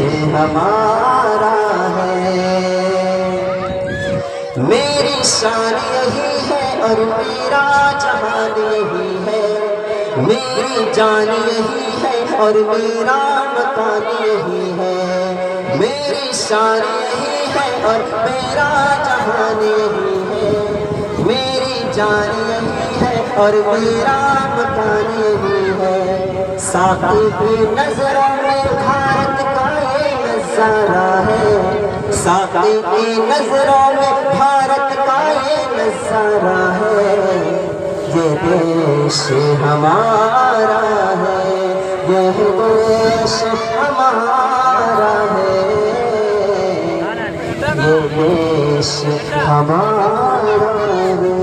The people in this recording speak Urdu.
ہمارا ہے۔ میری شان یہی ہے اور میرا جہان یہی ہے، میری جان یہی ہے اور میرا مکان یہی ہے، میری شان یہی ہے اور میرا جہان یہی ہے، میری جان یہی ہے اور میرا مکان یہی ہے۔ ساقی کی نظروں میں بھارت کا یہ نظارہ ہے، ساقی کی نظروں میں بھارت کا یہ نظارہ ہے، یہ دیش ہمارا ہے، یہ دیش ہمارا ہے، یہ دیش ہمارا ہے۔